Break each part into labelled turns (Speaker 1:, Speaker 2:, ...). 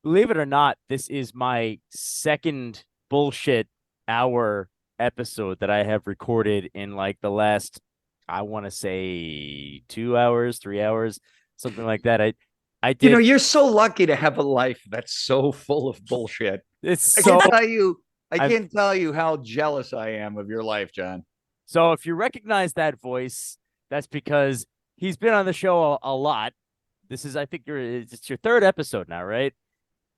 Speaker 1: Believe it or not, this is my second bullshit hour episode that I have recorded in like the last, I want to say 2 hours, 3 hours, something like that. I
Speaker 2: You know,
Speaker 1: did.
Speaker 2: you're so lucky to have a life that's so full of bullshit.
Speaker 1: It's
Speaker 2: I can
Speaker 1: so
Speaker 2: tell you, I
Speaker 1: I've
Speaker 2: can't tell you how jealous I am of your life, John.
Speaker 1: so if you recognize that voice, that's because he's been on the show a lot. This is, I think it's your third episode now, right?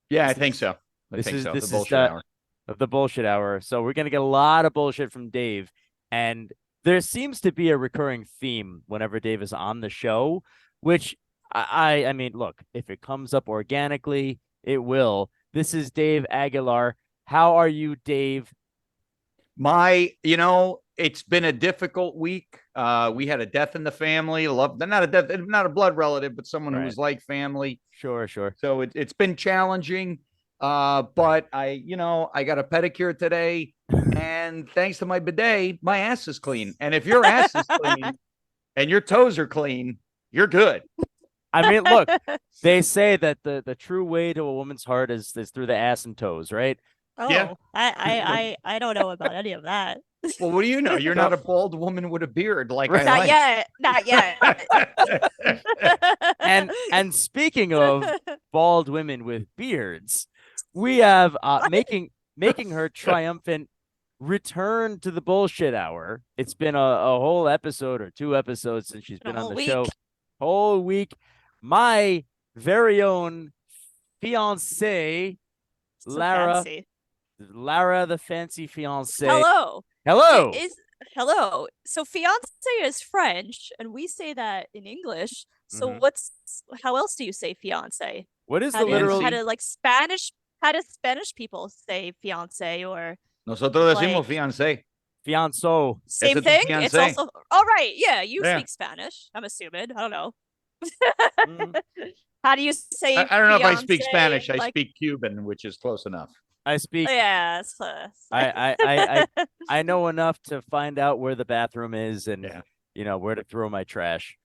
Speaker 2: Yeah, I
Speaker 1: This
Speaker 2: think
Speaker 1: is
Speaker 2: so. I
Speaker 1: this
Speaker 2: think
Speaker 1: is
Speaker 2: so. The
Speaker 1: this is
Speaker 2: bullshit hour.
Speaker 1: of the bullshit hour. So we're gonna get a lot of bullshit from Dave, and there seems to be a recurring theme whenever Dave is on the show, which I mean, look, if it comes up organically, it will. This is Dave Aguilar. How are you, Dave?
Speaker 2: It's been a difficult week. We had a death in the family. Love, not a death, not a blood relative, but someone who
Speaker 1: Right.
Speaker 2: was like family.
Speaker 1: Sure, sure.
Speaker 2: So it's been challenging. But I got a pedicure today, and thanks to my bidet, my ass is clean. And if your ass is clean and your toes are clean, you're good.
Speaker 1: I mean, look, they say that the true way to a woman's heart is through the ass and toes, right?
Speaker 2: Yeah.
Speaker 3: Oh, I don't know about any of that.
Speaker 2: Well, what do you know? You're
Speaker 1: So
Speaker 2: not a bald woman with a beard like
Speaker 1: Right.
Speaker 2: I
Speaker 3: Not
Speaker 2: like.
Speaker 3: yet. Not yet.
Speaker 1: and speaking of bald women with beards, we have making her triumphant return to the bullshit hour. It's been a whole episode or two episodes since she's
Speaker 3: A
Speaker 1: been on
Speaker 3: whole
Speaker 1: the
Speaker 3: week.
Speaker 1: show. Whole week. My very own fiance,
Speaker 3: So
Speaker 1: Lara,
Speaker 3: fancy.
Speaker 1: Lara the fancy fiance.
Speaker 3: Hello. Wait,
Speaker 1: Hello.
Speaker 3: hello. So fiance is French, and we say that in English. So
Speaker 1: Mhm.
Speaker 3: how else do you say fiance?
Speaker 1: What is
Speaker 3: How
Speaker 1: the
Speaker 3: do you,
Speaker 1: literal
Speaker 3: how do like how do Spanish people say fiance or
Speaker 2: Nosotros decimos
Speaker 3: like
Speaker 2: fiancé.
Speaker 1: fianso?
Speaker 3: same
Speaker 2: Ese tu
Speaker 3: thing? It's
Speaker 2: fiancé.
Speaker 3: also all right. Yeah, you
Speaker 2: Yeah.
Speaker 3: speak Spanish. I'm assuming. I don't know.
Speaker 1: Mm,
Speaker 3: How do you say
Speaker 2: I don't know if I speak
Speaker 3: fiance?
Speaker 2: Spanish. I
Speaker 3: Like,
Speaker 2: speak Cuban, which is close enough.
Speaker 1: I speak.
Speaker 3: yeah, it's close.
Speaker 1: I know enough to find out where the bathroom is and
Speaker 2: Yeah.
Speaker 1: where to throw my trash.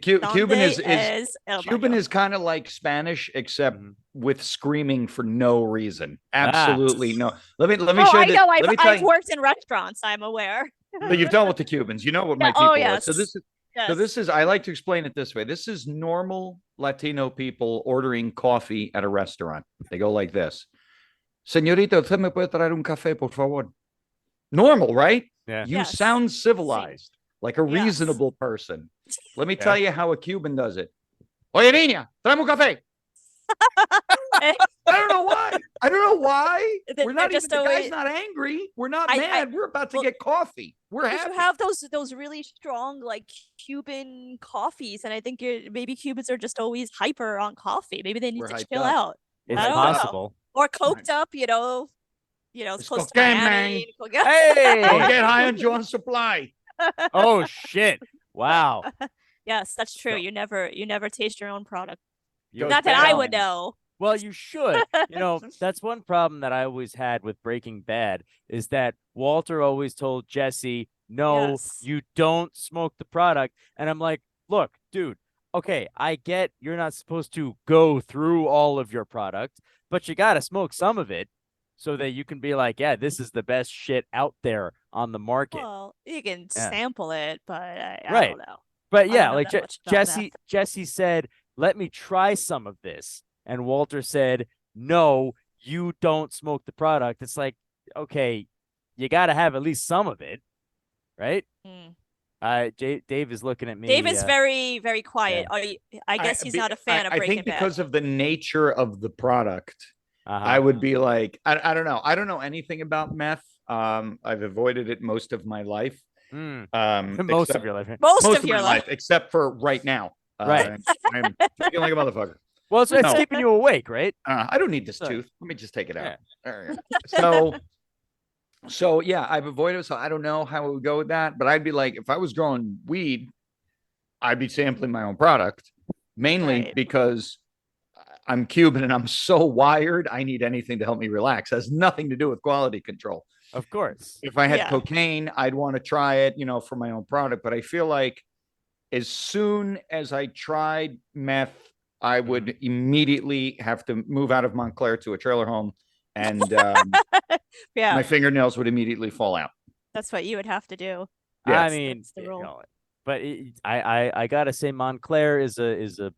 Speaker 2: Cuban
Speaker 3: Donde
Speaker 2: is
Speaker 3: es el
Speaker 2: Cuban
Speaker 3: baño?
Speaker 2: is kind of like Spanish, except
Speaker 1: Mhm.
Speaker 2: with screaming for no reason.
Speaker 1: Ah,
Speaker 2: Absolutely no. Let me
Speaker 3: Oh,
Speaker 2: show you
Speaker 3: I
Speaker 2: this.
Speaker 3: know.
Speaker 2: Let me tell
Speaker 3: I've
Speaker 2: you.
Speaker 3: worked in restaurants. I'm aware.
Speaker 2: So you've dealt with the Cubans. You know what my
Speaker 3: Yeah. Oh,
Speaker 2: people are. So
Speaker 3: yes. Yes.
Speaker 2: this is. I like to explain it this way. This is normal Latino people ordering coffee at a restaurant. They go like this: Señorita, ¿usted me puede traer un café, por favor? Normal, right?
Speaker 1: yeah.
Speaker 2: You
Speaker 3: Yes.
Speaker 2: sound civilized, like a
Speaker 3: Yes.
Speaker 2: reasonable person. Let me
Speaker 1: Okay.
Speaker 2: tell you how a Cuban does it. Oye, niña, tráeme un café. I don't know why. I don't know why.
Speaker 3: They're
Speaker 2: We're not even,
Speaker 3: just
Speaker 2: the
Speaker 3: always.
Speaker 2: guy's not angry. We're not
Speaker 3: I
Speaker 2: mad. We're about to
Speaker 3: well,
Speaker 2: get coffee. We're
Speaker 3: because
Speaker 2: happy.
Speaker 3: you have those really strong like Cuban coffees, and I think maybe Cubans are just always hyper on coffee. Maybe they need
Speaker 2: We're
Speaker 3: to
Speaker 2: hyped
Speaker 3: chill
Speaker 2: up.
Speaker 3: out.
Speaker 2: We're
Speaker 1: It's
Speaker 3: I
Speaker 2: hyped
Speaker 3: don't
Speaker 2: up.
Speaker 3: know.
Speaker 1: possible.
Speaker 3: Or coked up, it's
Speaker 2: It's
Speaker 3: close to
Speaker 2: cocaine,
Speaker 3: Miami.
Speaker 2: man.
Speaker 1: Hey!
Speaker 2: Don't get high on John's supply.
Speaker 1: Oh shit! Wow.
Speaker 3: Yes, that's true.
Speaker 1: So-
Speaker 3: You never taste your own product.
Speaker 1: You're
Speaker 3: Not that I
Speaker 2: down,
Speaker 3: would
Speaker 2: man.
Speaker 3: know.
Speaker 1: Well, you should. That's one problem that I always had with Breaking Bad is that Walter always told Jesse, no,
Speaker 3: Yes.
Speaker 1: you don't smoke the product. And I'm like, look, dude, okay, I get you're not supposed to go through all of your product, but you got to smoke some of it so that you can be like, yeah, this is the best shit out there on the market.
Speaker 3: Well, you can
Speaker 1: Yeah.
Speaker 3: sample it, but I
Speaker 1: Right.
Speaker 3: don't know.
Speaker 1: But
Speaker 3: I
Speaker 1: yeah,
Speaker 3: don't know
Speaker 1: like
Speaker 3: that much about
Speaker 1: Jesse said, let me try some of this. And Walter said, no, you don't smoke the product. It's like, okay, you got to have at least some of it, right? Dave is looking at me.
Speaker 3: Dave is very, very quiet. I guess he's not a fan of
Speaker 2: I
Speaker 3: Breaking
Speaker 2: think
Speaker 3: Bad.
Speaker 2: because of the nature of the product,
Speaker 1: Uh-huh.
Speaker 2: I would be like, I don't know. I don't know anything about meth. I've avoided it most of my life.
Speaker 1: Most
Speaker 2: except-
Speaker 1: of your life.
Speaker 3: Most
Speaker 2: most
Speaker 3: of
Speaker 2: of
Speaker 3: your
Speaker 2: my
Speaker 3: life.
Speaker 2: life, except for right now.
Speaker 1: Right.
Speaker 2: I'm feeling like a motherfucker.
Speaker 1: Well, it's
Speaker 2: No.
Speaker 1: keeping you awake, right?
Speaker 2: I don't need this
Speaker 1: Sorry.
Speaker 2: tooth. Let me just take it out.
Speaker 1: Yeah.
Speaker 2: All right. So yeah, I've avoided it. So I don't know how it would go with that, but I'd be like, if I was growing weed, I'd be sampling my own product, mainly
Speaker 3: Right.
Speaker 2: because I'm Cuban and I'm so wired. I need anything to help me relax. It has nothing to do with quality control.
Speaker 1: Of course.
Speaker 2: If I had
Speaker 3: Yeah.
Speaker 2: cocaine, I'd want to try it, for my own product. But I feel like as soon as I tried meth, I would immediately have to move out of Montclair to a trailer home, and
Speaker 3: Yeah,
Speaker 2: my fingernails would immediately fall out.
Speaker 3: that's what you would have to do.
Speaker 2: Yeah.
Speaker 1: I mean,
Speaker 3: That's the rule.
Speaker 1: but I gotta say, Montclair is a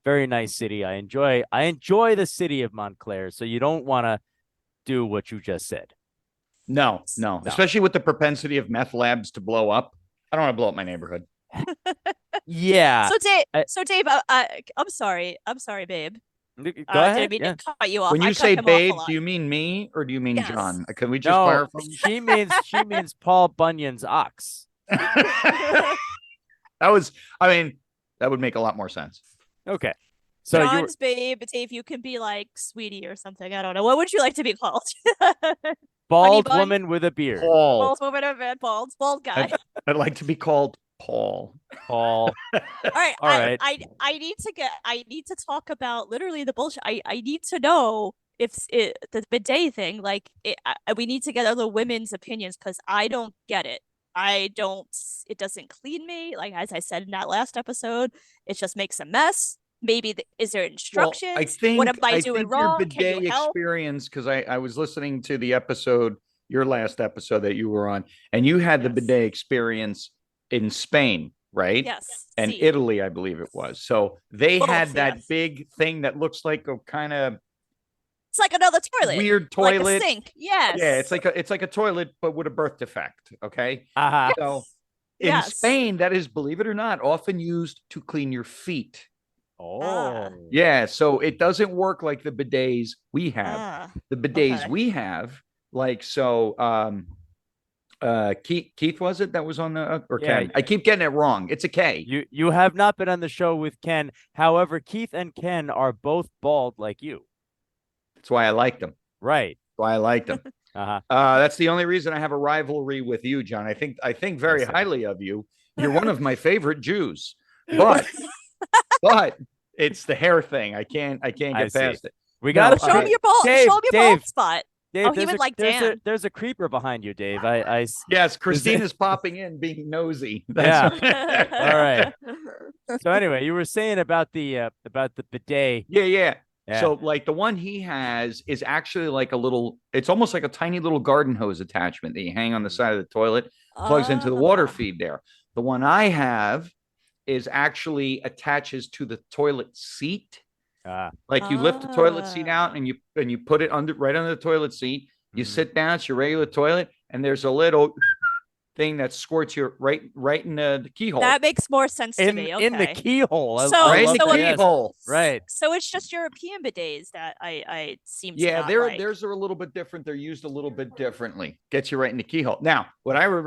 Speaker 1: very nice city. I enjoy the city of Montclair. So you don't want to do what you just said.
Speaker 2: No,
Speaker 1: No.
Speaker 2: especially with the propensity of meth labs to blow up. I don't want to blow up my neighborhood.
Speaker 1: Yeah.
Speaker 3: So Dave, I'm sorry, babe.
Speaker 1: Go
Speaker 3: Didn't
Speaker 1: ahead.
Speaker 3: mean
Speaker 1: Yeah.
Speaker 3: to cut you off.
Speaker 2: When
Speaker 3: I
Speaker 2: you
Speaker 3: cut
Speaker 2: say
Speaker 3: him off a
Speaker 2: babe,
Speaker 3: lot.
Speaker 2: do you mean me or do you mean
Speaker 3: Yes.
Speaker 2: John? Can we just
Speaker 1: No,
Speaker 2: clarify?
Speaker 1: she means Paul Bunyan's ox.
Speaker 2: That was, I mean, that would make a lot more sense.
Speaker 1: Okay. So
Speaker 3: John's babe, Dave, you can be like sweetie or something. I don't know. What would you like to be called?
Speaker 1: bald
Speaker 3: bun?
Speaker 1: woman with a beard.
Speaker 2: Paul.
Speaker 3: Bald woman or man? Bald guy.
Speaker 2: I'd like to be called Paul.
Speaker 1: Paul.
Speaker 3: All right.
Speaker 1: All right.
Speaker 3: I need to talk about literally the bullshit. I need to know if the bidet thing, like we need to get other women's opinions because I don't get it. It doesn't clean me. Like, as I said in that last episode, it just makes a mess. Maybe is there instructions?
Speaker 2: Well, I think
Speaker 3: what am I doing wrong?
Speaker 2: Your
Speaker 3: Can you
Speaker 2: bidet
Speaker 3: help?
Speaker 2: experience, because I was listening to the episode, your last episode that you were on, and you had the
Speaker 3: Yes.
Speaker 2: bidet experience in Spain, right?
Speaker 3: Yes.
Speaker 2: And
Speaker 3: See.
Speaker 2: Italy, I believe it was. So they
Speaker 3: Both,
Speaker 2: had that
Speaker 3: yes.
Speaker 2: big thing that looks like a kind of
Speaker 3: It's like another toilet.
Speaker 2: weird
Speaker 3: Like
Speaker 2: toilet.
Speaker 3: a sink. Yes.
Speaker 2: Yeah, it's like a toilet, but with a birth defect. Okay.
Speaker 1: Uh-huh.
Speaker 2: So in
Speaker 3: Yes.
Speaker 2: Spain, that is, believe it or not, often used to clean your feet.
Speaker 1: Oh.
Speaker 2: Yeah, so it doesn't work like the bidets we have.
Speaker 3: Ah,
Speaker 2: The bidets
Speaker 3: okay.
Speaker 2: we have, like, Keith was it that was on the or
Speaker 1: Yeah,
Speaker 2: Ken? I keep getting it wrong. It's a K.
Speaker 1: You have not been on the show with Ken. However, Keith and Ken are both bald like you.
Speaker 2: That's why I liked them.
Speaker 1: Right.
Speaker 2: That's why I liked them.
Speaker 1: Uh-huh.
Speaker 2: That's the only reason I have a rivalry with you, John. I think very
Speaker 1: Yes, sir.
Speaker 2: highly of you. You're one of my favorite Jews, but it's the hair thing. I can't get
Speaker 1: see.
Speaker 2: past it.
Speaker 1: We
Speaker 2: No,
Speaker 1: got
Speaker 3: Show him your bald.
Speaker 1: Dave,
Speaker 3: show him your
Speaker 1: Dave.
Speaker 3: bald spot.
Speaker 1: Dave,
Speaker 3: Oh, he
Speaker 1: there's
Speaker 3: would
Speaker 1: a,
Speaker 3: like
Speaker 1: there's
Speaker 3: Dan.
Speaker 1: there's a creeper behind you, Dave.
Speaker 2: Yes, Christina's popping in, being nosy.
Speaker 1: Yeah.
Speaker 2: All
Speaker 1: right. So anyway, you were saying about the bidet.
Speaker 2: Yeah.
Speaker 1: Yeah.
Speaker 2: So like the one he has is actually like a little, it's almost like a tiny little garden hose attachment that you hang on the side of the toilet, plugs into the water feed there. The one I have is actually attaches to the toilet seat. Like you lift the toilet seat out and you put it right under the toilet seat. You sit down, it's your regular toilet, and there's a little thing that squirts you right in the keyhole.
Speaker 3: That makes more sense to me. Okay.
Speaker 1: In the keyhole.
Speaker 2: Right in the
Speaker 1: that.
Speaker 2: keyhole.
Speaker 1: Right.
Speaker 3: So it's just European bidets that I seem to
Speaker 2: Yeah,
Speaker 3: not like.
Speaker 2: theirs are a little bit different. They're used a little bit differently. Gets you right in the keyhole. Now, what I would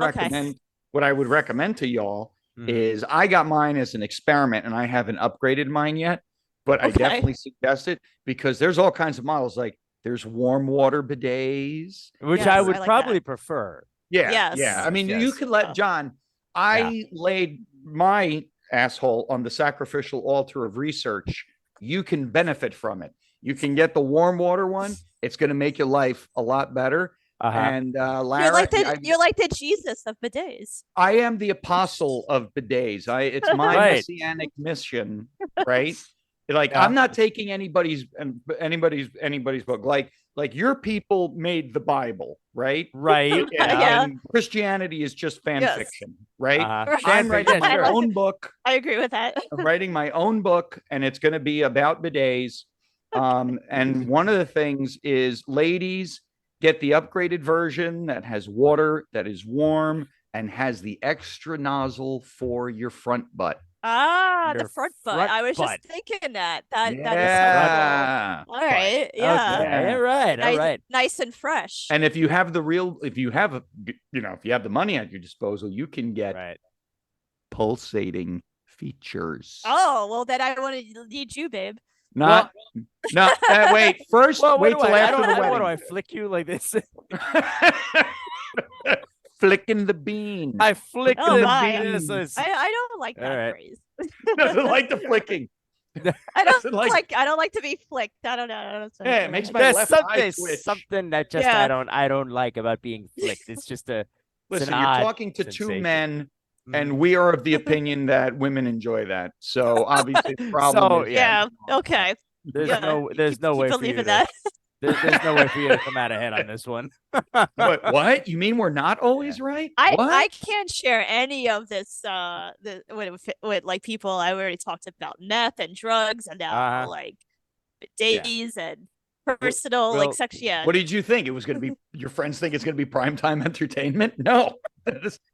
Speaker 2: recommend to y'all is I got mine as an experiment, and I haven't upgraded mine yet, but I definitely suggest it because there's all kinds of models. Like there's warm water bidets,
Speaker 1: which
Speaker 3: Yes,
Speaker 1: I
Speaker 3: I
Speaker 1: would
Speaker 3: like
Speaker 1: probably
Speaker 3: that.
Speaker 1: prefer.
Speaker 2: Yeah.
Speaker 3: Yes.
Speaker 2: Yeah. I mean,
Speaker 1: Yes.
Speaker 2: you could let John, I laid my asshole on the sacrificial altar of research. You can benefit from it. You can get the warm water one. It's going to make your life a lot better. And Lara,
Speaker 3: you're like the Jesus of bidets.
Speaker 2: I am the apostle of bidets. It's my
Speaker 1: Right.
Speaker 2: messianic mission, right? Like I'm not taking anybody's book. Like your people made the Bible, right?
Speaker 1: Right.
Speaker 3: Yeah.
Speaker 2: And Christianity is just fan
Speaker 3: Yes.
Speaker 2: fiction, right?
Speaker 1: Uh-huh.
Speaker 2: I'm writing my
Speaker 1: sure.
Speaker 2: own book.
Speaker 3: I agree with that.
Speaker 2: I'm writing my own book, and it's going to be about bidets. And one of the things is, ladies, get the upgraded version that has water that is warm and has the extra nozzle for your front butt.
Speaker 3: The
Speaker 1: Your
Speaker 3: front butt.
Speaker 1: front
Speaker 3: I was
Speaker 1: butt.
Speaker 3: just thinking that is
Speaker 2: Yeah.
Speaker 3: helpful. All right. Yeah.
Speaker 1: Okay. All right. All right.
Speaker 3: Nice and fresh.
Speaker 2: And if you have the money at your disposal, you can get pulsating features.
Speaker 3: Oh, well, then I want to need you, babe.
Speaker 2: Wait. First, wait till after the wedding.
Speaker 1: What do I flick you like this?
Speaker 2: Flicking the bean.
Speaker 1: I flick
Speaker 3: Oh,
Speaker 1: the
Speaker 3: my.
Speaker 1: bean.
Speaker 3: I don't like that
Speaker 1: right.
Speaker 3: phrase.
Speaker 2: Doesn't like the flicking.
Speaker 3: I don't
Speaker 2: Doesn't like-
Speaker 3: I don't like to be flicked. I don't know.
Speaker 2: Yeah, it makes my
Speaker 1: There's
Speaker 2: left eye twitch.
Speaker 1: something that just
Speaker 3: Yeah.
Speaker 1: I don't like about being flicked. It's just a
Speaker 2: Listen,
Speaker 1: an
Speaker 2: you're
Speaker 1: odd
Speaker 2: talking to two
Speaker 1: sensation.
Speaker 2: men And we are of the opinion that women enjoy that. So obviously the problem
Speaker 1: So,
Speaker 2: is
Speaker 3: Yeah. Okay.
Speaker 1: There's
Speaker 3: Yeah.
Speaker 1: no there's no
Speaker 3: keep
Speaker 1: way for
Speaker 3: believing
Speaker 1: you to
Speaker 3: that.
Speaker 1: there's no way for you to come out ahead on this one.
Speaker 2: what? You mean we're not always right?
Speaker 3: I
Speaker 2: What?
Speaker 3: can't share any of this with like people. I already talked about meth and drugs and now
Speaker 1: Uh-huh.
Speaker 3: like
Speaker 1: Yeah.
Speaker 3: days and personal like
Speaker 1: Well,
Speaker 3: sex. Yeah.
Speaker 2: What did you think? It was going to be your friends think it's going to be primetime entertainment? No.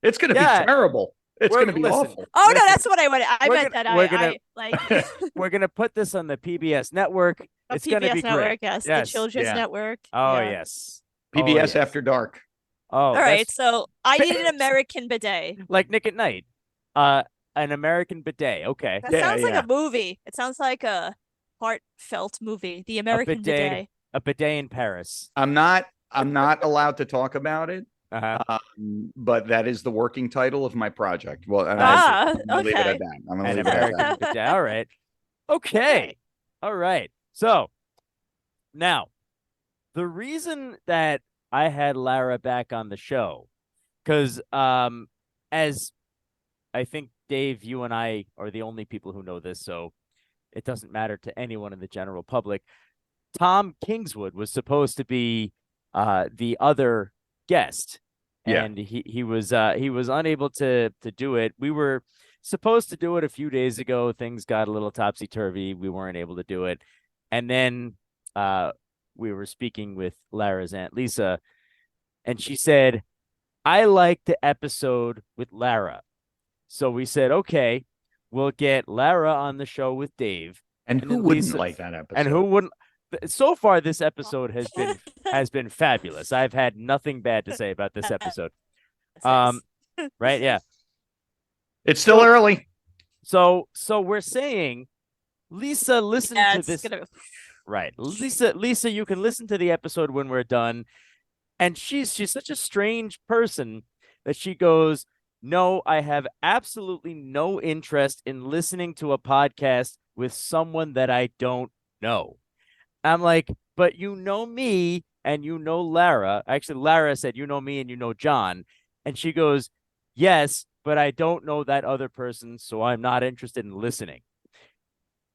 Speaker 2: It's going to
Speaker 1: Yeah.
Speaker 2: be terrible. It's going to be
Speaker 1: listen,
Speaker 2: awful.
Speaker 3: Oh no,
Speaker 1: listen,
Speaker 3: that's what I wanted. I
Speaker 1: we're
Speaker 3: meant
Speaker 1: gonna-
Speaker 3: that
Speaker 1: we're gonna-
Speaker 3: I like
Speaker 1: we're gonna put this on the PBS network.
Speaker 3: a
Speaker 1: It's gonna
Speaker 3: PBS
Speaker 1: be
Speaker 3: network,
Speaker 1: great.
Speaker 3: yes, the
Speaker 1: Yes.
Speaker 3: Children's
Speaker 2: Yeah.
Speaker 3: Network.
Speaker 1: Oh
Speaker 3: yeah.
Speaker 1: yes.
Speaker 2: PBS
Speaker 1: Oh, yes.
Speaker 2: After Dark.
Speaker 1: Oh,
Speaker 3: All right,
Speaker 1: that's
Speaker 3: so I need an American bidet.
Speaker 1: like Nick at Night. An American bidet. Okay.
Speaker 3: That
Speaker 2: Yeah,
Speaker 3: sounds like
Speaker 2: yeah.
Speaker 3: a movie. It sounds like a heartfelt movie. The American bidet.
Speaker 1: A bidet in Paris.
Speaker 2: I'm not allowed to talk about it.
Speaker 1: Uh-huh.
Speaker 2: But that is the working title of my project. Well, and
Speaker 3: Ah,
Speaker 2: I'm gonna leave it
Speaker 3: okay.
Speaker 2: at that. I'm gonna
Speaker 1: An
Speaker 2: leave it at
Speaker 1: American
Speaker 2: that.
Speaker 1: bidet. All right. Okay. All right. So now the reason that I had Lara back on the show, because as I think Dave, you and I are the only people who know this, so it doesn't matter to anyone in the general public. Tom Kingswood was supposed to be the other guest,
Speaker 2: Yeah.
Speaker 1: and he was unable to do it. We were supposed to do it a few days ago. Things got a little topsy turvy. We weren't able to do it, and then we were speaking with Lara's Aunt Lisa, and she said, "I liked the episode with Lara," so we said, "Okay, we'll get Lara on the show with Dave."
Speaker 2: And
Speaker 1: And
Speaker 2: who
Speaker 1: then
Speaker 2: wouldn't
Speaker 1: Lisa-
Speaker 2: like that episode?
Speaker 1: And who wouldn't? So far, this episode has been fabulous. I've had nothing bad to say about this episode. Right? Yeah.
Speaker 2: It's still early.
Speaker 1: So we're saying, Lisa, listen
Speaker 3: Yeah,
Speaker 1: to
Speaker 3: it's
Speaker 1: this.
Speaker 3: gonna.
Speaker 1: Right, Lisa, you can listen to the episode when we're done. And she's such a strange person that she goes, "No, I have absolutely no interest in listening to a podcast with someone that I don't know." I'm like, "But you know me and you know Lara." Actually, Lara said, "You know me and you know John." And she goes, "Yes, but I don't know that other person, so I'm not interested in listening."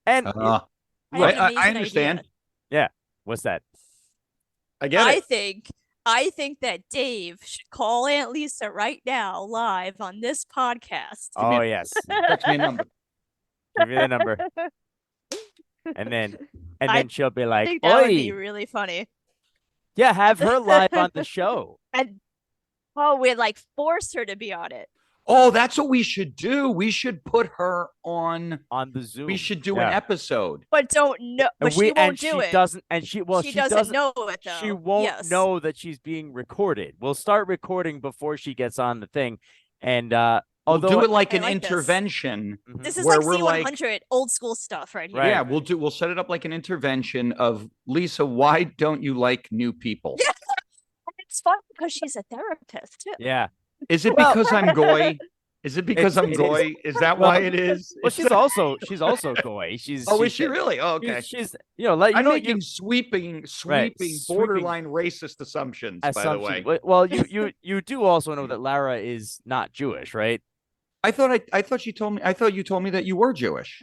Speaker 1: And
Speaker 3: I have an
Speaker 2: I
Speaker 3: amazing
Speaker 2: understand.
Speaker 3: idea.
Speaker 1: yeah, what's that?
Speaker 2: I get it.
Speaker 3: I think that Dave should call Aunt Lisa right now, live on this podcast.
Speaker 2: Give me
Speaker 1: Oh,
Speaker 2: a-
Speaker 1: yes.
Speaker 2: Text me a number.
Speaker 1: Give me the number. And then
Speaker 3: I
Speaker 1: she'll be
Speaker 3: I
Speaker 1: like,
Speaker 3: think that would be
Speaker 1: "Oi,
Speaker 3: really funny.
Speaker 1: yeah, have her live on the show."
Speaker 3: And we'd like force her to be on it.
Speaker 2: Oh, that's what we should do. We should put her on.
Speaker 1: On the Zoom.
Speaker 2: We should do an
Speaker 1: Yeah.
Speaker 2: episode.
Speaker 3: But don't know. But
Speaker 1: And
Speaker 3: she won't
Speaker 1: she
Speaker 3: do it.
Speaker 1: doesn't, and she
Speaker 3: doesn't know it though.
Speaker 1: She won't
Speaker 3: Yes.
Speaker 1: know that she's being recorded. We'll start recording before she gets on the thing. And
Speaker 2: We'll
Speaker 1: although
Speaker 2: do it like
Speaker 3: I
Speaker 2: an
Speaker 3: like this.
Speaker 2: intervention.
Speaker 1: Mhm.
Speaker 3: This is
Speaker 2: where
Speaker 3: like
Speaker 2: we're like-
Speaker 3: C100 old school stuff right here.
Speaker 1: Right.
Speaker 2: Yeah, we'll set it up like an intervention of Lisa. Why don't you like new people?
Speaker 3: Yeah. It's fun because she's a therapist too.
Speaker 1: yeah.
Speaker 2: Is it
Speaker 1: Well-
Speaker 2: because I'm goy? Is it because I'm
Speaker 1: it is.
Speaker 2: goy? Is that
Speaker 1: Well-
Speaker 2: why it is?
Speaker 1: Well, she's also goy.
Speaker 2: Oh, is she really? Oh, okay.
Speaker 1: She's like
Speaker 2: I'm making sweeping,
Speaker 1: sweeping
Speaker 2: borderline racist assumptions. By the way,
Speaker 1: Well, you do also know that Lara is not Jewish, right?
Speaker 2: I thought you told me. I thought you told me that you were Jewish.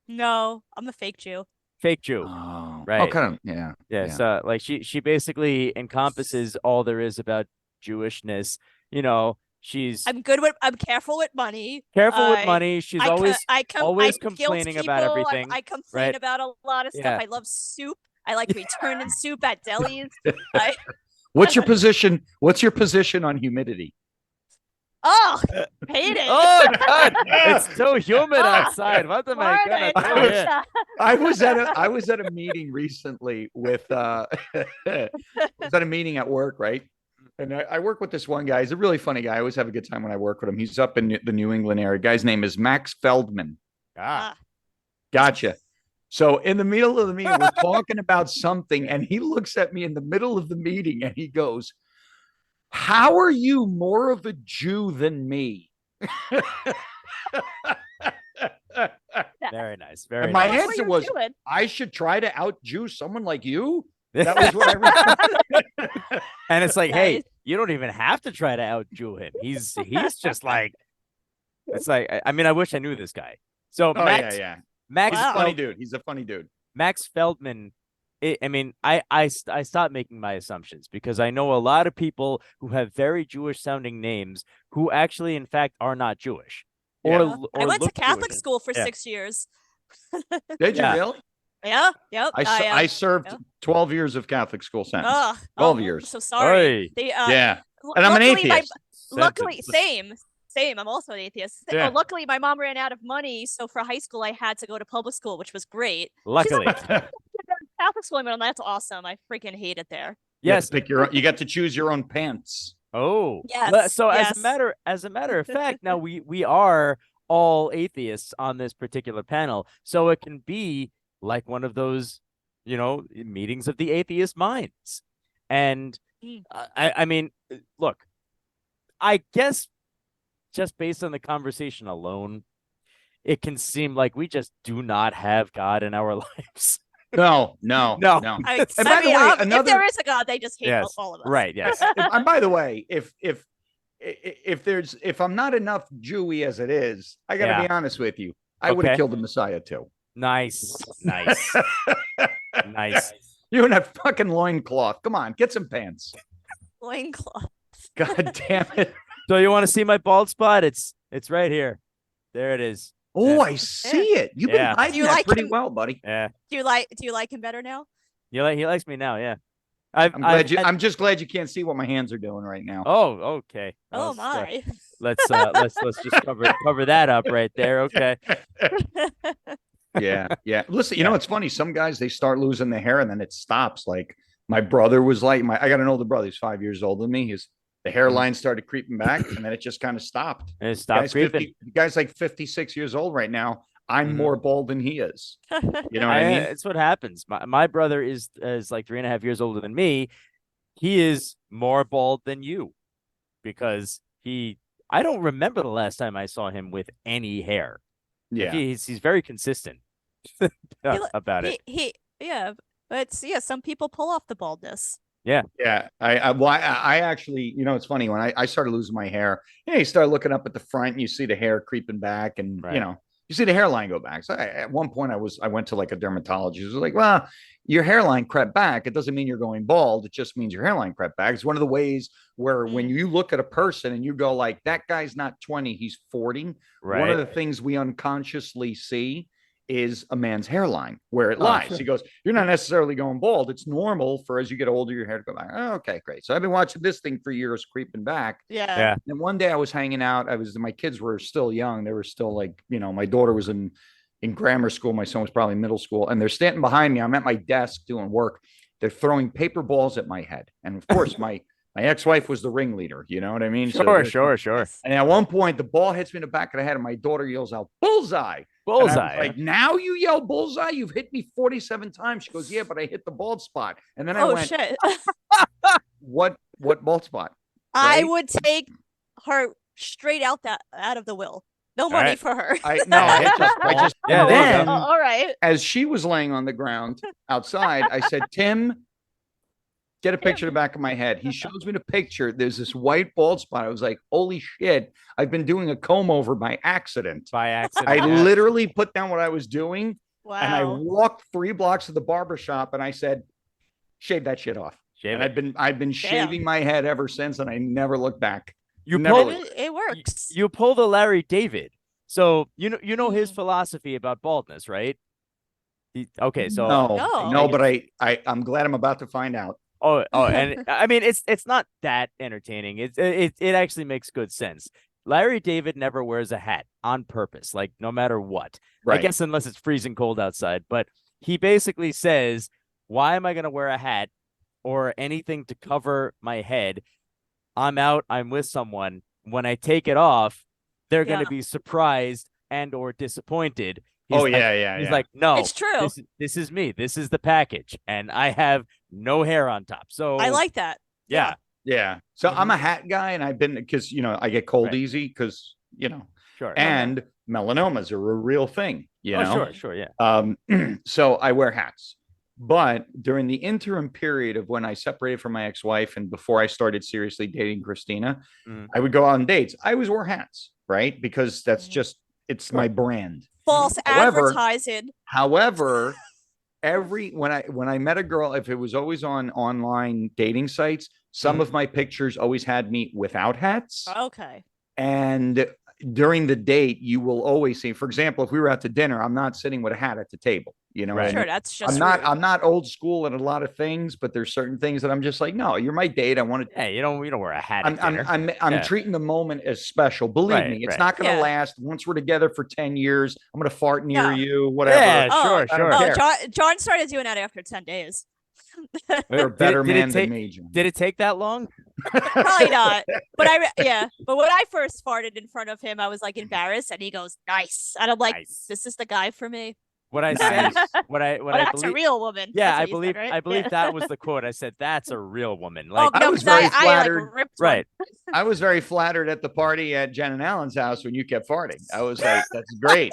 Speaker 3: No, I'm a fake Jew.
Speaker 1: Fake Jew.
Speaker 2: Oh,
Speaker 1: Right.
Speaker 2: Oh, kind of. Yeah.
Speaker 1: Yeah,
Speaker 2: Yeah.
Speaker 1: so like she basically encompasses all there is about Jewishness. You know, she's
Speaker 3: I'm careful with money.
Speaker 1: careful with
Speaker 3: I-
Speaker 1: money. She's
Speaker 3: I co-
Speaker 1: always
Speaker 3: I com-
Speaker 1: always
Speaker 3: I guilt
Speaker 1: complaining about
Speaker 3: people,
Speaker 1: everything,
Speaker 3: I complain
Speaker 1: right?
Speaker 3: about a lot of stuff.
Speaker 1: Yeah.
Speaker 3: I love soup. I like returning soup at delis. I,
Speaker 2: What's your position? What's your position on humidity?
Speaker 3: oh, hate it.
Speaker 1: Oh God, it's so humid outside. What am I
Speaker 3: Morning,
Speaker 1: gonna do here?
Speaker 3: Tasha.
Speaker 2: I was at a meeting recently with I was at a meeting at work, right? And I work with this one guy. He's a really funny guy. I always have a good time when I work with him. He's up in the New England area. Guy's name is Max Feldman.
Speaker 1: Ah,
Speaker 2: Gotcha. So in the middle of the meeting, we're talking about something, and he looks at me in the middle of the meeting and he goes, "How are you more of a Jew than me?"
Speaker 1: very nice. Very
Speaker 2: And my
Speaker 1: nice.
Speaker 3: That's what
Speaker 2: answer
Speaker 3: you're
Speaker 2: was,
Speaker 3: doing.
Speaker 2: I should try to out Jew someone like you. That was what I
Speaker 1: And it's like, hey,
Speaker 3: Nice.
Speaker 1: you don't even have to try to out Jew him. He's just like It's like, I mean, I wish I knew this guy. So
Speaker 2: Oh
Speaker 1: Max,
Speaker 2: yeah.
Speaker 1: Max,
Speaker 2: He's a
Speaker 3: Wow.
Speaker 2: funny dude. He's a funny dude.
Speaker 1: Max Feldman. I mean, I stopped making my assumptions because I know a lot of people who have very Jewish sounding names who actually, in fact, are not Jewish or
Speaker 2: Yeah.
Speaker 3: I went to
Speaker 1: look
Speaker 3: Catholic
Speaker 1: Jewish.
Speaker 3: school for
Speaker 1: Yeah.
Speaker 3: 6 years.
Speaker 2: Did you
Speaker 1: Yeah.
Speaker 2: really?
Speaker 3: Yeah, yep.
Speaker 2: I served
Speaker 3: yeah.
Speaker 2: 12 years of Catholic school sentence.
Speaker 3: Oh,
Speaker 2: 12
Speaker 3: I'm
Speaker 2: years.
Speaker 3: so sorry.
Speaker 1: Oy.
Speaker 3: They
Speaker 2: Yeah. And I'm an
Speaker 3: luckily
Speaker 2: atheist.
Speaker 3: luckily
Speaker 1: Sentence.
Speaker 3: same. I'm also an atheist.
Speaker 2: Yeah.
Speaker 3: Luckily my mom ran out of money, so for high school I had to go to public school, which was great.
Speaker 1: Luckily,
Speaker 3: Catholic school, and that's awesome. I freaking hate it there.
Speaker 1: yes.
Speaker 2: You got to choose your own pants.
Speaker 1: Oh,
Speaker 3: Yes,
Speaker 1: so
Speaker 3: yes.
Speaker 1: as a matter of fact, now we are all atheists on this particular panel, so it can be like one of those, meetings of the atheist minds. And
Speaker 3: Mm.
Speaker 1: I mean, look, I guess just based on the conversation alone, it can seem like we just do not have God in our lives.
Speaker 2: No.
Speaker 1: No.
Speaker 3: I
Speaker 2: And by the
Speaker 3: mean,
Speaker 2: way,
Speaker 3: if there is a God, they just hate
Speaker 1: Yes,
Speaker 3: all of us.
Speaker 1: right? Yes.
Speaker 2: And by the way, if I'm not enough Jewy as it is, I got to
Speaker 1: Yeah.
Speaker 2: be honest with you. I would have
Speaker 1: Okay.
Speaker 2: killed the Messiah too.
Speaker 1: Nice. Nice.
Speaker 2: You and that fucking loincloth. Come on, get some pants.
Speaker 3: Loincloth.
Speaker 2: God damn it.
Speaker 1: So you want to see my bald spot? It's right here. There it is.
Speaker 2: Oh,
Speaker 1: Yeah.
Speaker 2: I see it. You've
Speaker 1: Yeah.
Speaker 2: been hiding
Speaker 3: You
Speaker 2: that
Speaker 3: like
Speaker 2: pretty
Speaker 3: him?
Speaker 2: well, buddy.
Speaker 1: Yeah.
Speaker 3: Do you like him better now?
Speaker 1: He likes me now. Yeah.
Speaker 2: I'm just glad you can't see what my hands are doing right now.
Speaker 1: Oh, okay.
Speaker 3: Oh
Speaker 1: Let's,
Speaker 3: my.
Speaker 1: let's just cover that up right there. Okay.
Speaker 2: Yeah. Listen, you know it's funny. Some guys they start losing their hair and then it stops. Like my brother was like I got an older brother. He's 5 years older than me. The hairline started creeping back and then it just kind of stopped.
Speaker 1: And it stopped creeping.
Speaker 2: The guy's like 56 years old right now. I'm more bald than he is. You know what I mean?
Speaker 1: It's what happens. My brother is like 3.5 years older than me. He is more bald than you because I don't remember the last time I saw him with any hair.
Speaker 2: Yeah.
Speaker 1: He's very consistent about it.
Speaker 3: Yeah, but some people pull off the baldness.
Speaker 2: Yeah. I actually, it's funny when I started losing my hair, you start looking up at the front and you see the hair creeping back and,
Speaker 1: Right.
Speaker 2: You see the hairline go back. So at one point I went to like a dermatologist. It was like, well, your hairline crept back. It doesn't mean you're going bald. It just means your hairline crept back. It's one of the ways where when you look at a person and you go like, that guy's not 20, he's 40.
Speaker 1: Right.
Speaker 2: One of the things we unconsciously see is a man's hairline where it lies.
Speaker 1: Sure.
Speaker 2: He goes, you're not necessarily going bald. It's normal for as you get older, your hair to go back. Oh, okay, great. So I've been watching this thing for years creeping back.
Speaker 3: Yeah.
Speaker 2: And one day I was hanging out. My kids were still young. They were still like, my daughter was in grammar school. My son was probably middle school. And they're standing behind me. I'm at my desk doing work. They're throwing paper balls at my head. And of course, my ex-wife was the ringleader. You know what I mean?
Speaker 1: Sure.
Speaker 2: And at one point, the ball hits me in the back of the head, and my daughter yells out, "Bullseye!"
Speaker 1: Bullseye.
Speaker 2: Like, now you yell bullseye? You've hit me 47 times. She goes, yeah, but I hit the bald spot. And then I went,
Speaker 3: shit.
Speaker 2: what bald spot?
Speaker 3: I
Speaker 2: Right?
Speaker 3: would take her straight out of the will. No money
Speaker 1: right.
Speaker 3: for her.
Speaker 2: I just
Speaker 1: Yeah,
Speaker 2: and
Speaker 1: there you
Speaker 2: then,
Speaker 1: go.
Speaker 3: all right.
Speaker 2: as she was laying on the ground outside, I said, Tim, get a picture of the back of my head. He shows me the picture. There's this white bald spot. I was like, holy shit. I've been doing a comb over by accident.
Speaker 1: By accident.
Speaker 2: I
Speaker 1: yeah.
Speaker 2: literally put down what I was doing
Speaker 3: Wow.
Speaker 2: and I walked 3 blocks to the barber shop and I said, shave that shit off.
Speaker 1: Shave
Speaker 2: And
Speaker 1: it.
Speaker 2: I've been shaving my head ever since and I never looked back.
Speaker 1: You
Speaker 2: never
Speaker 1: pull
Speaker 2: looked
Speaker 3: it works.
Speaker 1: you pull the Larry David. So you know his
Speaker 3: Mhm.
Speaker 1: philosophy about baldness, right? Okay, so
Speaker 3: No.
Speaker 2: but I'm glad I'm about to find out.
Speaker 1: and I mean it's not that entertaining. It actually makes good sense. Larry David never wears a hat on purpose, like no matter what.
Speaker 2: Right.
Speaker 1: I guess unless it's freezing cold outside, but he basically says, why am I going to wear a hat or anything to cover my head? I'm out, I'm with someone. When I take it off, they're going
Speaker 3: Yeah.
Speaker 1: to be surprised and or disappointed. He's
Speaker 2: Oh,
Speaker 1: like,
Speaker 2: yeah.
Speaker 1: He's like, no,
Speaker 3: It's true.
Speaker 1: This is me. This is the package, and I have no hair on top. So
Speaker 3: I like that.
Speaker 1: yeah.
Speaker 2: Yeah. So I'm a hat guy and I've been, because, I get cold
Speaker 1: Right.
Speaker 2: easy because,
Speaker 1: Sure.
Speaker 2: and melanomas are a real thing,
Speaker 1: Sure, yeah.
Speaker 2: So I wear hats. But during the interim period of when I separated from my ex-wife and before I started seriously dating Christina,
Speaker 1: Mhm.
Speaker 2: I would go on dates. I always wore hats, right? Because that's just it's my brand.
Speaker 3: False
Speaker 2: However,
Speaker 3: advertising.
Speaker 2: However, when I met a girl, if it was always on online dating sites, some of my pictures always had me without hats.
Speaker 3: Okay.
Speaker 2: And during the date, you will always see, for example, if we were out to dinner, I'm not sitting with a hat at the table. You know,
Speaker 1: Right.
Speaker 3: Sure, that's just
Speaker 2: I'm
Speaker 3: rude.
Speaker 2: not old school in a lot of things, but there's certain things that I'm just like, no, you're my date. I want to.
Speaker 1: Hey, you don't wear a hat at dinner.
Speaker 2: I'm
Speaker 1: Yeah.
Speaker 2: treating the moment as special. Believe me, it's
Speaker 1: Right.
Speaker 2: not going to
Speaker 3: Yeah.
Speaker 2: last. Once we're together for 10 years, I'm going to fart near
Speaker 3: No.
Speaker 2: you, whatever.
Speaker 1: Yeah,
Speaker 3: Oh,
Speaker 1: sure,
Speaker 2: I don't
Speaker 1: sure.
Speaker 2: care.
Speaker 3: John started doing that after 10 days.
Speaker 2: You're a better
Speaker 1: Did it
Speaker 2: man than
Speaker 1: take-
Speaker 2: me, John.
Speaker 1: Did it take that long?
Speaker 3: Probably not. But but when I first farted in front of him, I was like embarrassed, and he goes, "Nice," and I'm like,
Speaker 1: Nice.
Speaker 3: "This is the guy for me."
Speaker 1: What I said,
Speaker 2: Nice.
Speaker 1: what I
Speaker 3: Well, that's
Speaker 1: believe,
Speaker 3: a real woman.
Speaker 1: yeah,
Speaker 3: That's what
Speaker 1: I
Speaker 3: you
Speaker 1: believe,
Speaker 3: said, right?
Speaker 1: I believe
Speaker 3: Yeah.
Speaker 1: that was the quote. I said, "That's a real woman."
Speaker 3: Oh
Speaker 1: Like,
Speaker 2: I
Speaker 3: no,
Speaker 2: was
Speaker 3: 'cause
Speaker 2: very
Speaker 3: I
Speaker 2: flattered.
Speaker 3: like ripped
Speaker 1: right.
Speaker 2: I was very flattered at the party at Jen and Alan's house when you kept farting. I was like, that's great.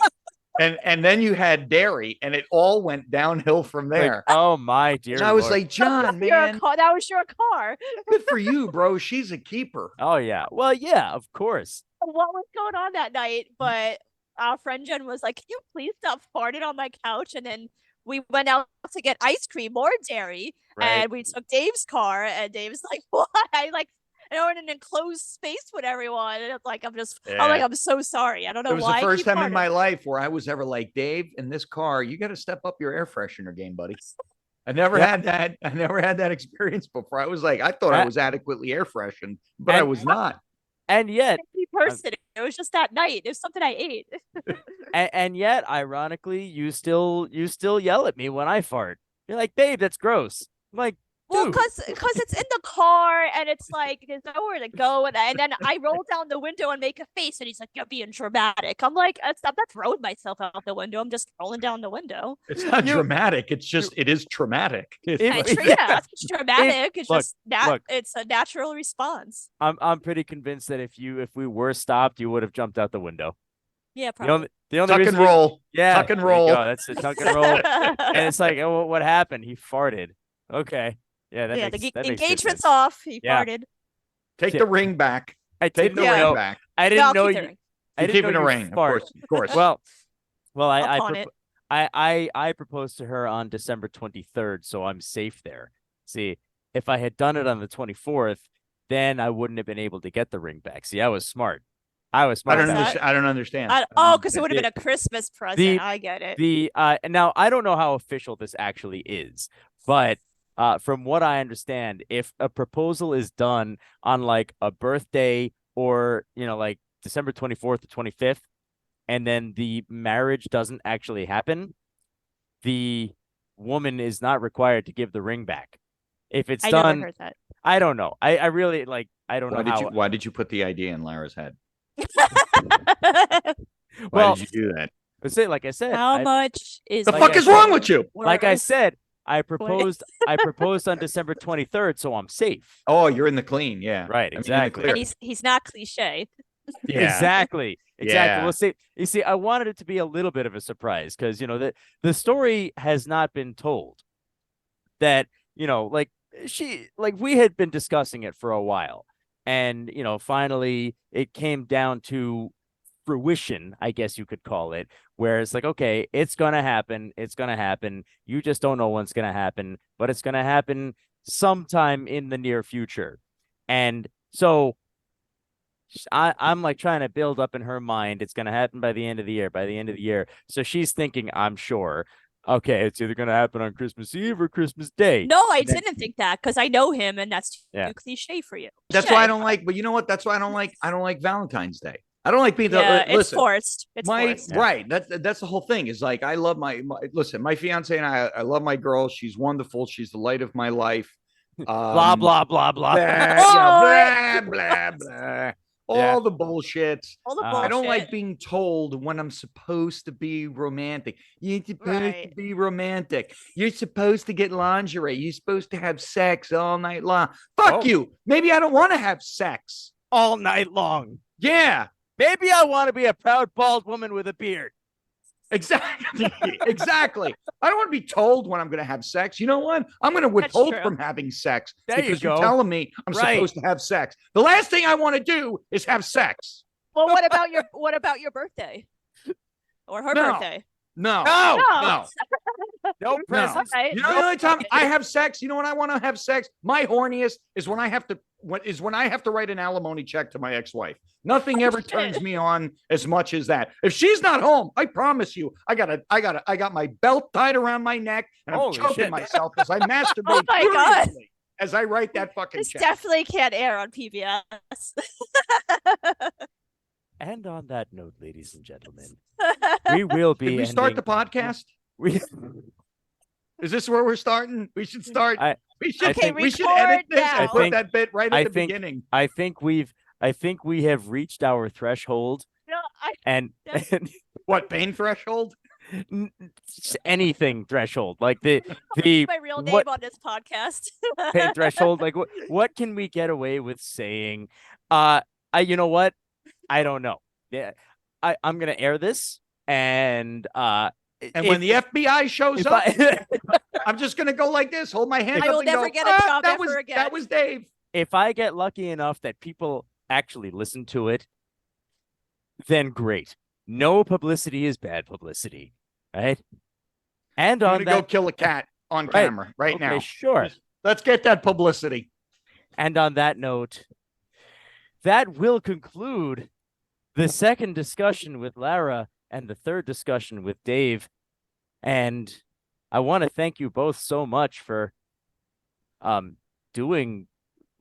Speaker 2: And then you had dairy, and it all went downhill from
Speaker 1: Like,
Speaker 2: there.
Speaker 1: oh my dear
Speaker 2: And I was
Speaker 1: Lord.
Speaker 2: like, John,
Speaker 3: Your
Speaker 2: man,
Speaker 3: car, that was your car.
Speaker 2: good for you, bro. She's a keeper.
Speaker 1: Oh yeah. Well, yeah, of course.
Speaker 3: What was going on that night? But our friend Jen was like, "Can you please stop farting on my couch?" And then we went out to get ice cream, more dairy,
Speaker 1: Right.
Speaker 3: and we took Dave's car. And Dave's like, "What?" I like, and we're in an enclosed space with everyone, and I'm like, I'm like,
Speaker 2: Yeah.
Speaker 3: I'm so sorry. I don't know
Speaker 2: It was
Speaker 3: why.
Speaker 2: the
Speaker 3: I
Speaker 2: first
Speaker 3: keep
Speaker 2: time in
Speaker 3: farting.
Speaker 2: my life where I was ever like, Dave, in this car, you got to step up your air freshener game, buddy. I never
Speaker 1: Yeah.
Speaker 2: had that. I never had that experience before. I was like, I thought I was adequately air freshened, but I
Speaker 1: And-
Speaker 2: was not.
Speaker 1: And yet,
Speaker 3: Person. It was just that night. It was something I ate.
Speaker 1: and yet, ironically, you still yell at me when I fart. You're like, babe, that's gross. I'm like,
Speaker 3: Well,
Speaker 1: dude.
Speaker 3: because it's in the car and it's like there's nowhere to go, and then I roll down the window and make a face, and he's like, "You're being dramatic." I'm like, I'm not throwing myself out the window. I'm just rolling down the window.
Speaker 2: It's not
Speaker 1: You-
Speaker 2: dramatic. It's just, it is traumatic.
Speaker 1: If-
Speaker 3: Yeah, it's dramatic. It's
Speaker 1: look,
Speaker 3: just
Speaker 1: look.
Speaker 3: it's a natural response.
Speaker 1: I'm pretty convinced that if we were stopped, you would have jumped out the window.
Speaker 3: Yeah,
Speaker 1: The
Speaker 3: probably.
Speaker 1: only
Speaker 2: Tuck
Speaker 1: reason
Speaker 2: and roll.
Speaker 1: yeah,
Speaker 2: Tuck and
Speaker 1: there you
Speaker 2: roll.
Speaker 1: go. That's the tuck and roll. And it's like, oh, what happened? He farted. Okay. Yeah, that
Speaker 3: Yeah,
Speaker 1: makes
Speaker 3: the
Speaker 1: that makes good
Speaker 3: engagement's
Speaker 1: sense.
Speaker 3: off. He
Speaker 1: Yeah.
Speaker 3: farted.
Speaker 2: Take
Speaker 1: Shit.
Speaker 2: the ring back.
Speaker 1: I
Speaker 2: Take
Speaker 1: didn't
Speaker 2: the
Speaker 3: Yeah.
Speaker 2: ring
Speaker 1: know.
Speaker 2: back.
Speaker 1: I
Speaker 3: No,
Speaker 1: didn't
Speaker 3: I'll
Speaker 1: know
Speaker 3: keep the
Speaker 1: you.
Speaker 3: ring.
Speaker 1: I
Speaker 2: You're
Speaker 1: didn't
Speaker 2: keeping
Speaker 1: know
Speaker 2: a
Speaker 1: you
Speaker 2: ring, of
Speaker 1: fart.
Speaker 2: course. Of course.
Speaker 1: Well,
Speaker 3: I'll pawn it.
Speaker 1: I proposed to her on December 23rd, so I'm safe there. See, if I had done it on the 24th, then I wouldn't have been able to get the ring back. See, I was smart. I was
Speaker 2: I
Speaker 1: smart.
Speaker 2: don't
Speaker 3: that?
Speaker 2: understand. I don't understand.
Speaker 3: Because it would have been a Christmas present.
Speaker 1: the-
Speaker 3: I get it.
Speaker 1: Now I don't know how official this actually is, but from what I understand, if a proposal is done on like a birthday or like December 24th or 25th, and then the marriage doesn't actually happen, the woman is not required to give the ring back. If it's
Speaker 3: I
Speaker 1: done,
Speaker 3: never heard that.
Speaker 1: I don't know. I really like. I don't
Speaker 2: Why
Speaker 1: know
Speaker 2: did
Speaker 1: how.
Speaker 2: you why did you put the idea in Lara's head? Why
Speaker 1: Well,
Speaker 2: did you do that?
Speaker 1: like I said,
Speaker 3: How much is
Speaker 2: The
Speaker 1: Like
Speaker 2: fuck
Speaker 1: I
Speaker 2: is
Speaker 1: said-
Speaker 2: wrong with you?
Speaker 1: like I
Speaker 3: worth?
Speaker 1: said, I proposed on December 23rd, so I'm safe.
Speaker 2: Oh, you're in the clean. Yeah.
Speaker 1: Right,
Speaker 2: I mean, in the
Speaker 1: exactly.
Speaker 2: clear.
Speaker 3: And he's not cliche.
Speaker 2: Yeah.
Speaker 1: Exactly.
Speaker 2: Yeah.
Speaker 1: Well, you see, I wanted it to be a little bit of a surprise because the story has not been told. That like we had been discussing it for a while, and finally it came down to fruition, I guess you could call it, where it's like, okay, it's gonna happen. It's gonna happen. You just don't know when it's gonna happen, but it's gonna happen sometime in the near future, and so. I'm like trying to build up in her mind. It's going to happen by the end of the year, So she's thinking, I'm sure, okay, it's either going to happen on Christmas Eve or Christmas Day.
Speaker 3: No, I
Speaker 2: And then-
Speaker 3: didn't think that because I know him, and that's
Speaker 1: Yeah.
Speaker 3: too cliche for you.
Speaker 2: That's why I don't like. But you know what? That's why I don't like Valentine's Day. I don't like being the.
Speaker 3: Yeah, it's
Speaker 2: listen,
Speaker 3: forced. It's
Speaker 2: my
Speaker 3: forced.
Speaker 1: Yeah.
Speaker 2: right. That's the whole thing. Is like I love listen. My fiance and I love my girl. She's wonderful. She's the light of my life.
Speaker 1: Blah blah blah blah.
Speaker 2: Blah, blah blah.
Speaker 1: Yeah.
Speaker 2: All the bullshit.
Speaker 3: All the
Speaker 1: I
Speaker 3: bullshit.
Speaker 2: I don't like being told when I'm supposed to be romantic. You're supposed to
Speaker 3: Right.
Speaker 2: be romantic. You're supposed to get lingerie. You're supposed to have sex all night long. Fuck
Speaker 1: Oh.
Speaker 2: you. Maybe I don't want to have sex.
Speaker 1: all night long.
Speaker 2: Yeah,
Speaker 1: Maybe I want to be a proud bald woman with a beard.
Speaker 2: exactly. Exactly. I don't want to be told when I'm going to have sex. You know what? I'm going to withhold
Speaker 3: true.
Speaker 2: from having sex
Speaker 1: There you
Speaker 2: because you're
Speaker 1: go.
Speaker 2: telling me I'm
Speaker 1: Right.
Speaker 2: supposed to have sex. The last thing I want to do is have sex.
Speaker 3: Well, what about your birthday or her
Speaker 2: No.
Speaker 3: birthday?
Speaker 2: No,
Speaker 1: No!
Speaker 2: no,
Speaker 1: No presents.
Speaker 3: Okay.
Speaker 2: You know the only time I have sex, you know when I want to have sex? My horniest is when I have to write an alimony check to my ex-wife. Nothing ever turns me on as much as that. If she's not home, I promise you, I got my belt tied around my neck and I'm
Speaker 1: Holy
Speaker 2: choking
Speaker 1: shit.
Speaker 2: myself as I masturbate
Speaker 3: Oh my God.
Speaker 2: furiously as I write that fucking
Speaker 3: This
Speaker 2: check.
Speaker 3: definitely can't air on PBS.
Speaker 1: And on that note, ladies and gentlemen, we will be
Speaker 2: Did we start the
Speaker 1: ending-
Speaker 2: podcast?
Speaker 1: We,
Speaker 2: Is this where we're starting? We should start. We should.
Speaker 3: Okay,
Speaker 2: we should
Speaker 3: record
Speaker 2: edit this
Speaker 3: now.
Speaker 2: and put that bit right
Speaker 1: I
Speaker 2: at the
Speaker 1: think-
Speaker 2: beginning.
Speaker 1: I think we have reached our threshold,
Speaker 3: No,
Speaker 1: and,
Speaker 3: That's-
Speaker 1: and
Speaker 2: What, pain threshold?
Speaker 1: anything threshold, like the
Speaker 3: my real name
Speaker 1: what
Speaker 3: on this podcast.
Speaker 1: pain threshold, like what can we get away with saying? You know what? I don't know. Yeah, I'm gonna air this, and
Speaker 2: When the FBI shows
Speaker 1: if
Speaker 2: up,
Speaker 1: I,
Speaker 2: I'm just gonna go like this, hold my hands
Speaker 3: I
Speaker 2: up
Speaker 3: will
Speaker 2: and
Speaker 3: never
Speaker 2: go,
Speaker 3: get a job
Speaker 2: that
Speaker 3: ever
Speaker 2: was,
Speaker 3: again."
Speaker 2: That was Dave.
Speaker 1: if I get lucky enough that people actually listen to it, then great. No publicity is bad publicity, right? And
Speaker 2: I'm
Speaker 1: on
Speaker 2: gonna
Speaker 1: that,
Speaker 2: go kill a cat on
Speaker 1: Right.
Speaker 2: camera right
Speaker 1: okay,
Speaker 2: now.
Speaker 1: sure.
Speaker 2: Let's get that publicity.
Speaker 1: And on that note, that will conclude the second discussion with Lara and the third discussion with Dave. And I want to thank you both so much for doing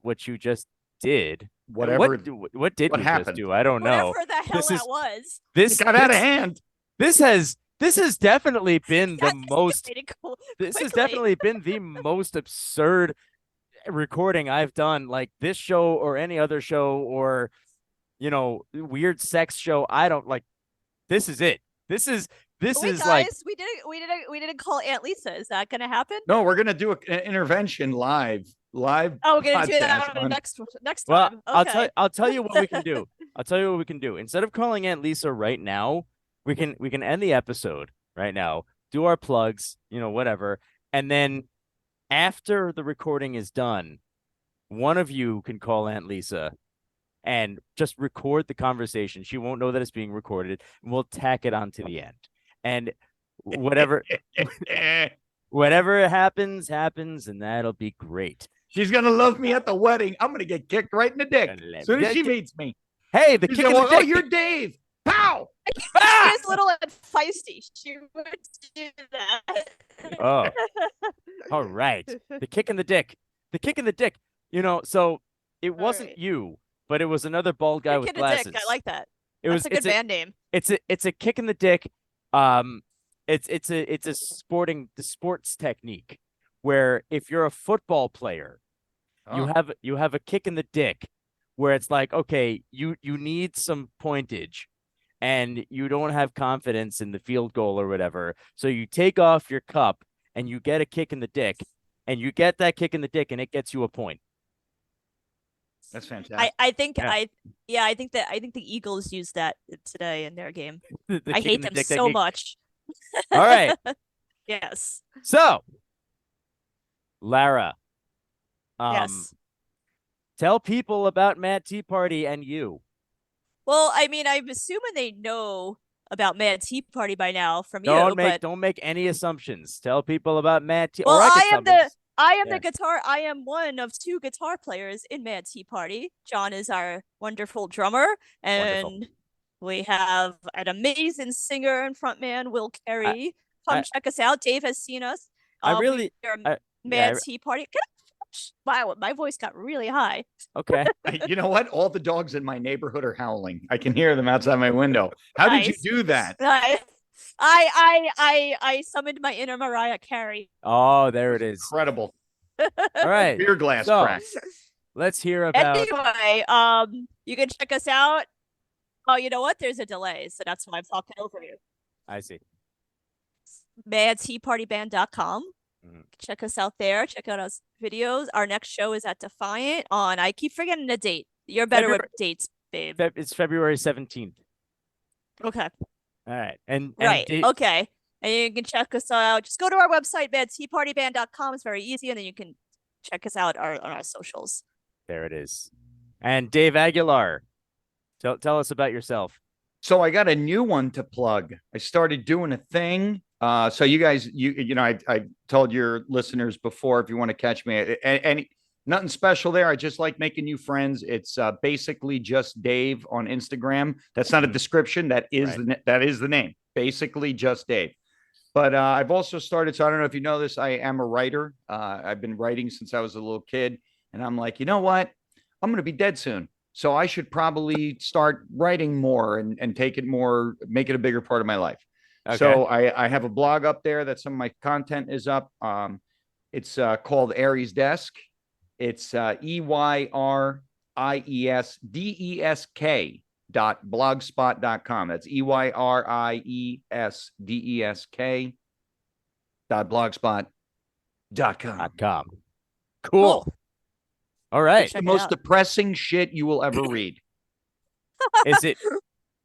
Speaker 1: what you just did.
Speaker 2: Whatever
Speaker 1: What did
Speaker 2: what
Speaker 1: we just
Speaker 2: happened?
Speaker 1: do? I don't know.
Speaker 3: Whatever the hell
Speaker 1: This
Speaker 3: that
Speaker 1: is-
Speaker 3: was.
Speaker 1: This
Speaker 2: got out of
Speaker 1: this-
Speaker 2: hand.
Speaker 1: This has definitely been the
Speaker 3: That
Speaker 1: most
Speaker 3: escalated
Speaker 1: this has
Speaker 3: quickly.
Speaker 1: definitely been the most absurd recording I've done, like this show or any other show or weird sex show. I don't like this is it. This is
Speaker 3: Wait,
Speaker 1: like
Speaker 3: guys, we didn't call Aunt Lisa. Is that gonna happen?
Speaker 2: No, we're gonna do an intervention live.
Speaker 3: Oh, we're gonna do that
Speaker 2: podcast on-
Speaker 3: next
Speaker 1: well,
Speaker 3: time.
Speaker 1: I'll tell you what we can do. I'll tell you what we can do. Instead of calling Aunt Lisa right now, we can end the episode right now, do our plugs, whatever, and then after the recording is done, one of you can call Aunt Lisa and just record the conversation. She won't know that it's being recorded, and we'll tack it on to the end. And whatever happens, and that'll be great.
Speaker 2: She's gonna love me at the wedding. I'm gonna get kicked right in the dick as soon as she meets me.
Speaker 1: Hey, the
Speaker 2: She's
Speaker 1: kick
Speaker 2: gonna
Speaker 1: in the
Speaker 2: go, oh,
Speaker 1: dick.
Speaker 2: you're Dave. Pow!
Speaker 3: She's a little feisty. She would do that.
Speaker 1: Oh, all right. The kick in the dick. The kick in the dick. So it wasn't
Speaker 3: right.
Speaker 1: you, but it was another bald guy with
Speaker 3: Kick in the
Speaker 1: glasses.
Speaker 3: dick. I like that.
Speaker 1: It was.
Speaker 3: That's a good band name.
Speaker 1: It's a kick in the dick. It's a sports technique where if you're a football player,
Speaker 2: Oh.
Speaker 1: you have a kick in the dick where it's like, okay, you need some pointage and you don't have confidence in the field goal or whatever. So you take off your cup and you get a kick in the dick, and you get that kick in the dick and it gets you a point.
Speaker 2: That's fantastic.
Speaker 3: I think
Speaker 1: Yeah.
Speaker 3: I think the Eagles used that today in their game.
Speaker 1: The
Speaker 3: I
Speaker 1: kick in
Speaker 3: hate
Speaker 1: the
Speaker 3: them
Speaker 1: dick
Speaker 3: so
Speaker 1: technique.
Speaker 3: much.
Speaker 1: All right.
Speaker 3: Yes.
Speaker 1: So, Lara,
Speaker 3: Yes.
Speaker 1: tell people about Mad Tea Party and you.
Speaker 3: Well, I mean, I'm assuming they know about Mad Tea Party by now from you, but
Speaker 1: Don't make any assumptions. Tell people about Mad Tea.
Speaker 3: well,
Speaker 1: or
Speaker 3: I
Speaker 1: can
Speaker 3: am
Speaker 1: summons.
Speaker 3: the guitar. I am one of two guitar players in Mad Tea Party. John is our wonderful drummer, and
Speaker 1: Wonderful.
Speaker 3: we have an amazing singer and frontman, Will Carey. Come
Speaker 1: I-
Speaker 3: check us out. Dave has seen us.
Speaker 1: I really,
Speaker 3: we are
Speaker 1: I-
Speaker 3: Mad
Speaker 1: yeah,
Speaker 3: Tea Party. Wow, my voice got really high.
Speaker 1: okay.
Speaker 2: You know what? All the dogs in my neighborhood are howling. I can hear them outside my window. How did you
Speaker 3: Nice.
Speaker 2: do that?
Speaker 3: I summoned my inner Mariah Carey.
Speaker 1: Oh, there it is.
Speaker 2: Incredible.
Speaker 1: All right.
Speaker 2: Beer glass
Speaker 1: So,
Speaker 2: crack.
Speaker 1: Let's hear about.
Speaker 3: Anyway, you can check us out. Oh, you know what? There's a delay, so that's why I'm talking over you.
Speaker 1: I see.
Speaker 3: MadTeaPartyBand.com.
Speaker 1: Mhm.
Speaker 3: Check us out there. Check out our videos. Our next show is at Defiant on. I keep forgetting the date. You're better with dates, babe.
Speaker 1: It's February 17th.
Speaker 3: Okay.
Speaker 1: All right. And
Speaker 3: Right.
Speaker 1: Dave-
Speaker 3: Okay. And you can check us out. Just go to our website, MadTeaPartyBand.com. It's very easy, and then you can check us out on our socials.
Speaker 1: There it is. And Dave Aguilar. Tell us about yourself.
Speaker 2: So I got a new one to plug. I started doing a thing. So you guys, I told your listeners before, if you want to catch me, and nothing special there. I just like making new friends. It's basically just Dave on Instagram. That's not a description. That is that is the name. Basically just Dave. But I've also started. So I don't know if you know this. I am a writer. I've been writing since I was a little kid, and I'm like, you know what? I'm going to be dead soon. So I should probably start writing more and take it more, make it a bigger part of my life.
Speaker 1: Okay.
Speaker 2: So I have a blog up there that some of my content is up. It's called Aries Desk. It's EYRIESDESK.blogspot.com. That's EYRIESDESK.blogspot.com.
Speaker 1: Cool. All right.
Speaker 2: The most depressing shit you will ever read.
Speaker 1: Is it?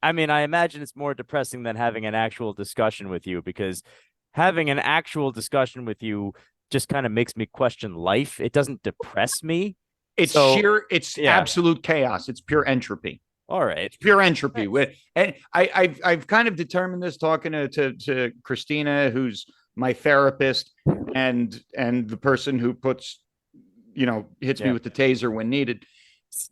Speaker 1: I mean, I imagine it's more depressing than having an actual discussion with you, because having an actual discussion with you just kind of makes me question life. It doesn't depress me.
Speaker 2: It's absolute chaos. It's pure entropy.
Speaker 1: All right.
Speaker 2: It's pure entropy. And I've kind of determined this talking to Christina, who's my therapist, and the person who hits me with the taser when needed,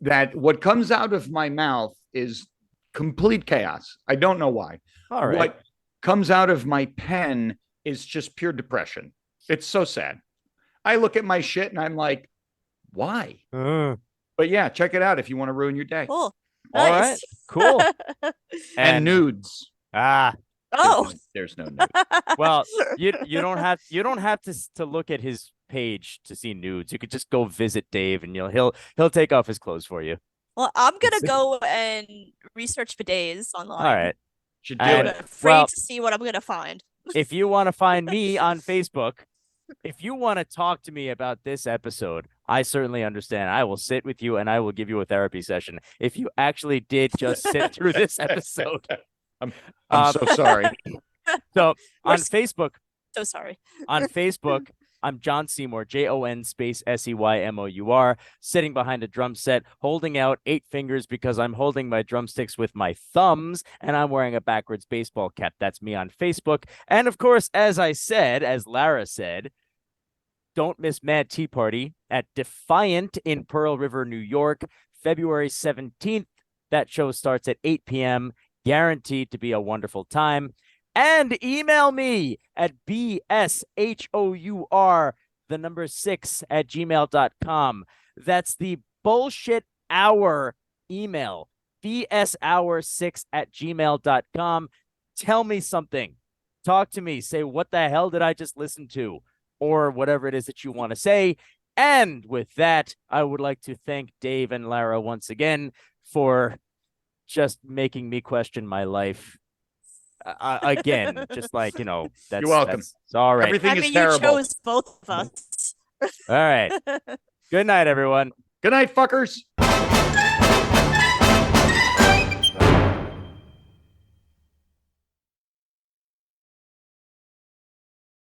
Speaker 2: that what comes out of my mouth is complete chaos. I don't know why.
Speaker 1: All right.
Speaker 2: What comes out of my pen is just pure depression. It's so sad. I look at my shit and I'm like, why? But yeah, check it out if you want to ruin your day.
Speaker 3: Cool.
Speaker 1: All
Speaker 3: Nice.
Speaker 1: right. Cool.
Speaker 2: And nudes.
Speaker 3: Oh.
Speaker 2: There's no nudes.
Speaker 1: Well, you don't have to look at his page to see nudes. You could just go visit Dave, and he'll take off his clothes for you.
Speaker 3: Well, I'm gonna go and research bidets online.
Speaker 1: All right.
Speaker 2: Should do
Speaker 3: I'm
Speaker 2: it.
Speaker 3: afraid to see what I'm gonna find.
Speaker 1: If you want to find me on Facebook, if you want to talk to me about this episode, I certainly understand. I will sit with you and I will give you a therapy session. If you actually did just sit through this episode.
Speaker 2: I'm so sorry.
Speaker 1: So on Facebook,
Speaker 3: So sorry.
Speaker 1: on Facebook, I'm John Seymour, JON space SEYMOUR, sitting behind a drum set, holding out 8 fingers because I'm holding my drumsticks with my thumbs, and I'm wearing a backwards baseball cap. That's me on Facebook. And of course, as Lara said, don't miss Mad Tea Party at Defiant in Pearl River, New York, February 17th. That show starts at 8 p.m., guaranteed to be a wonderful time. And email me at bshour6@gmail.com. That's the bullshit hour email, bshour6@gmail.com. Tell me something. Talk to me. Say, what the hell did I just listen to? Or whatever it is that you want to say. And with that, I would like to thank Dave and Lara once again for just making me question my life. Again, just like, that's,
Speaker 2: you're welcome.
Speaker 1: That's all right.
Speaker 2: Everything is
Speaker 3: you
Speaker 2: terrible.
Speaker 3: chose both of us.
Speaker 1: All right. Good night, everyone.
Speaker 2: Good night, fuckers.